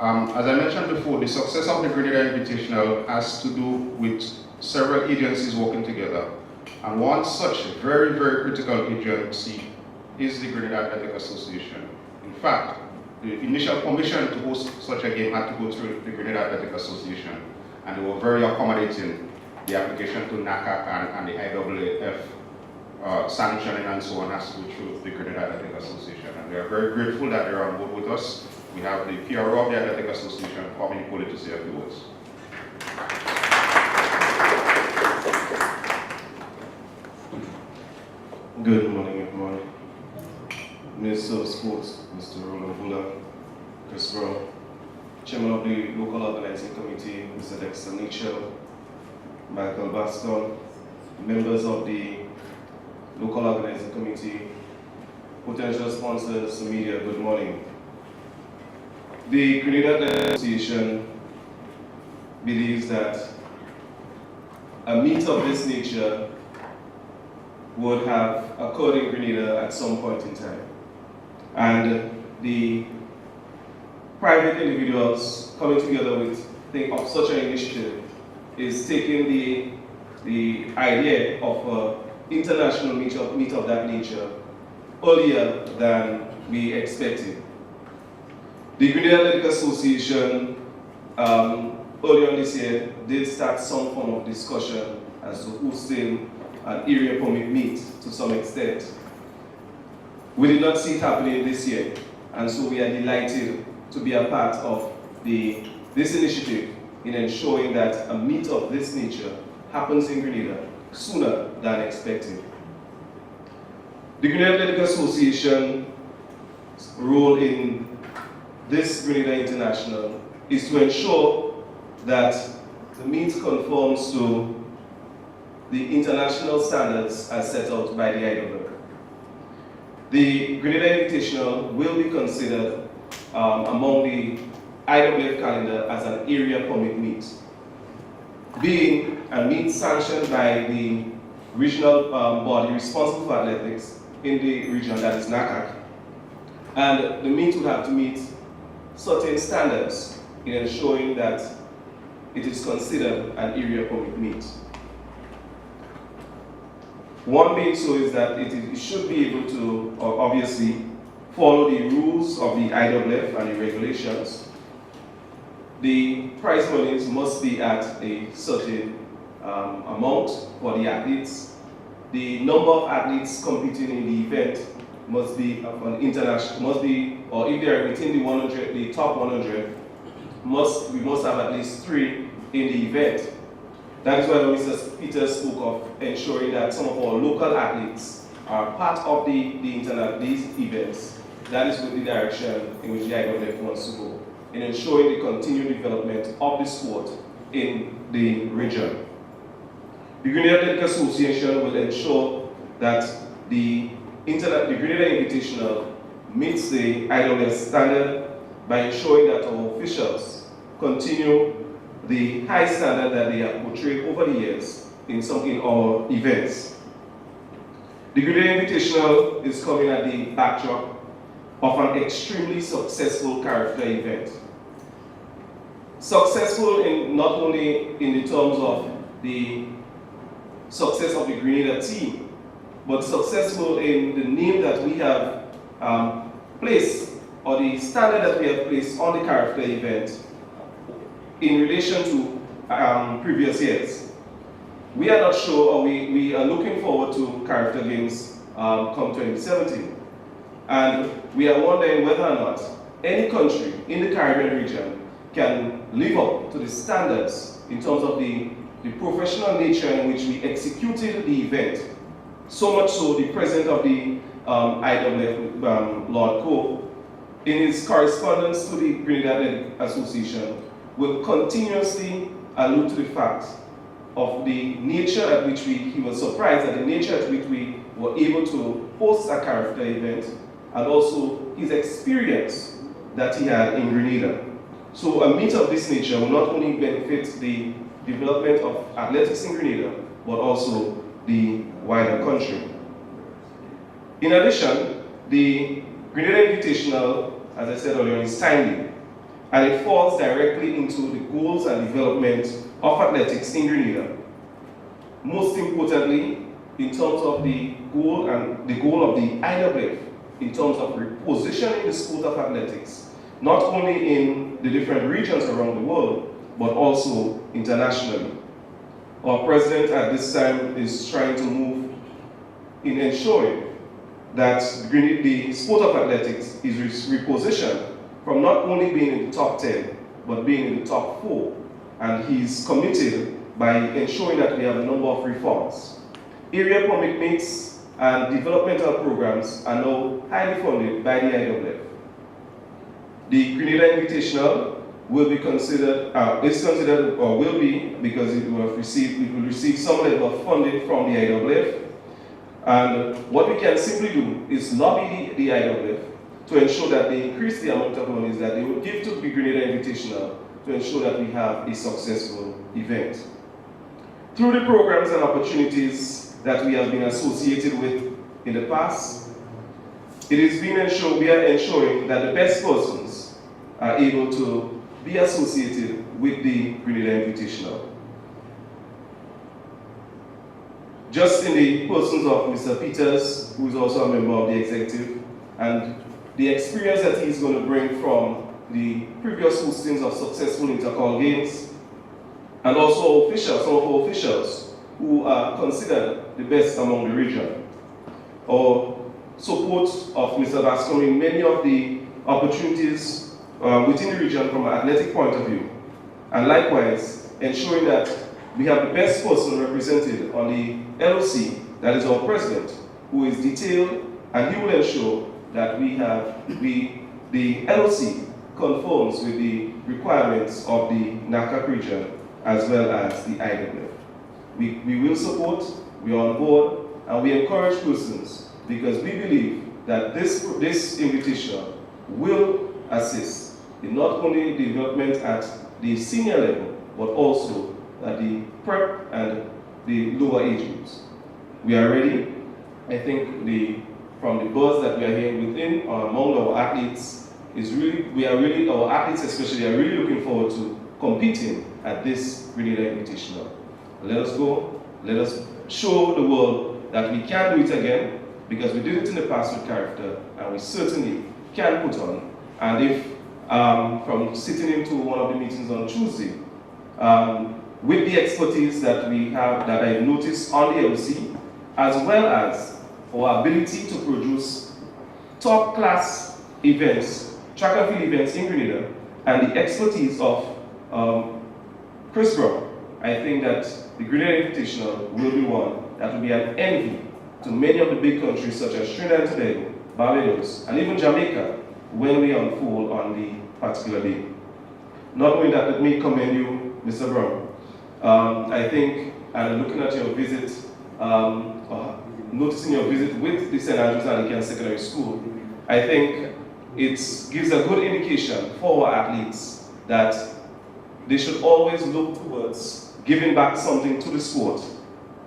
As I mentioned before, the success of the Grenada Invitational has to do with several agencies working together. And one such very, very critical agency is the Grenada Athletic Association. In fact, the initial permission to host such a game had to go through the Grenada Athletic Association, and they were very accommodating. The application to NACAC and the IAAF sanctioning and so on has to go through the Grenada Athletic Association. And we are very grateful that they're on board with us. We have the PRO of the Athletic Association, Kwame Hypolite, to say a few words. Good morning, everyone. Minister of Sports, Mr. Local Chris Brown, Chairman of the Local Organising Committee, Mr. Dexter Mitchell, Michael Baston, members of the Local Organising Committee, potential sponsors, the media, good morning. The Grenada Association believes that a meet of this nature would have occurred in Grenada at some point in time. And the private individuals coming together with think of such an initiative is taking the idea of an international meet of that nature earlier than we expected. The Grenada Athletic Association earlier this year did start some form of discussion as to hosting an area permit meet to some extent. We did not see it happening this year, and so we are delighted to be a part of this initiative in ensuring that a meet of this nature happens in Grenada sooner than expected. The Grenada Athletic Association's role in this Grenada International is to ensure that the meet conforms to the international standards as set out by the IAAF. The Grenada Invitational will be considered among the IAAF calendar as an area permit meet, being a meet sanctioned by the regional body responsible for athletics in the region, that is NACAC, and the meet would have to meet certain standards in ensuring that it is considered an area permit meet. One being so is that it should be able to obviously follow the rules of the IAAF and the regulations. The prize monies must be at a certain amount for the athletes. The number of athletes competing in the event must be of an international, or if they are within the 100, the top 100, we must have at least 3 in the event. That is why Mr. Peters spoke of ensuring that some of our local athletes are part of these events. That is with the direction in which the IAAF wants to go, in ensuring the continued development of the sport in the region. The Grenada Athletic Association will ensure that the Grenada Invitational meets the IAAF standard by ensuring that our officials continue the high standard that they have portrayed over the years in our events. The Grenada Invitational is coming at the backdrop of an extremely successful character event. Successful not only in the terms of the success of the Grenada team, but successful in the name that we have placed, or the standard that we have placed on the character event in relation to previous years. We are not sure, or we are looking forward to character games come 2017. And we are wondering whether or not any country in the Caribbean region can live up to the standards in terms of the professional nature in which we executed the event. So much so, the president of the IAAF, Lord Coe, in his correspondence to the Grenada Association, will continuously allude to the fact of the nature at which he was surprised at the nature at which we were able to host a character event, and also his experience that he had in Grenada. So a meet of this nature will not only benefit the development of athletics in Grenada, but also the wider country. In addition, the Grenada Invitational, as I said earlier, is timely. and it falls directly into the goals and development of athletics in Grenada. Most importantly, in terms of the goal of the IWF, in terms of repositioning the sport of athletics, not only in the different regions around the world, but also internationally. Our president at this time is trying to move in ensuring that the sport of athletics is repositioned from not only being in the top 10, but being in the top 4. And he's committed by ensuring that we have a number of reforms. Area permit meets and developmental programs are now highly funded by the IWF. The Grenada Invitational will be considered, will be, because it will receive some level of funding from the IWF. And what we can simply do is lobby the IWF to ensure that they increase the amount of monies that they will give to the Grenada Invitational to ensure that we have a successful event. Through the programs and opportunities that we have been associated with in the past, we are ensuring that the best persons are able to be associated with the Grenada Invitational. Just in the persons of Mr. Peters, who is also a member of the executive, and the experience that he's going to bring from the previous hostings of successful intercall games, and also some of our officials who are considered the best among the region. Our support of Mr. Bascom in many of the opportunities within the region from an athletic point of view, and likewise ensuring that we have the best person represented on the LOC, that is our president, who is detailed, and he will ensure that the LOC conforms with the requirements of the NACAC region as well as the IWF. We will support, we are on board, and we encourage persons because we believe that this invitation will assist in not only the development at the senior level, but also at the prep and the lower age groups. We are ready. I think from the buzz that we are hearing within or among our athletes our athletes especially are really looking forward to competing at this Grenada Invitational. Let us go, let us show the world that we can do it again, because we did it in the past with character, and we certainly can put on. And if, from sitting into one of the meetings on Tuesday, with the expertise that we have, that I've noticed on the LC, as well as our ability to produce top-class events, track and field events in Grenada, and the expertise of Chris Brown, I think that the Grenada Invitational will be one that will be an envy to many of the big countries such as Trinidad and Tobago, Barbados, and even Jamaica when we unfold on the particular day. Not only that, let me commend you, Mr. Brown. I think, and looking at your visit, noticing your visit with the St. Andrews Anglican Secondary School, I think it gives a good indication for our athletes that they should always look towards giving back something to the sport.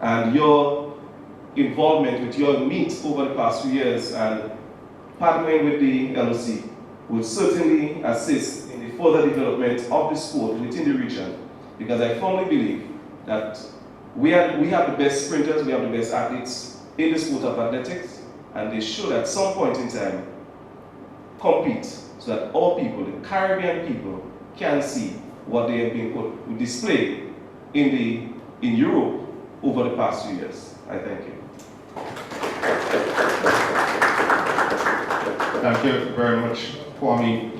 And your involvement with your meet over the past few years and partnering with the LOC will certainly assist in the further development of the sport within the region, because I firmly believe that we have the best sprinters, we have the best athletes in the sport of athletics, and they should at some point in time compete so that all people, the Caribbean people, can see what they have been displayed in Europe over the past few years. I thank you. Thank you very much, Kwame.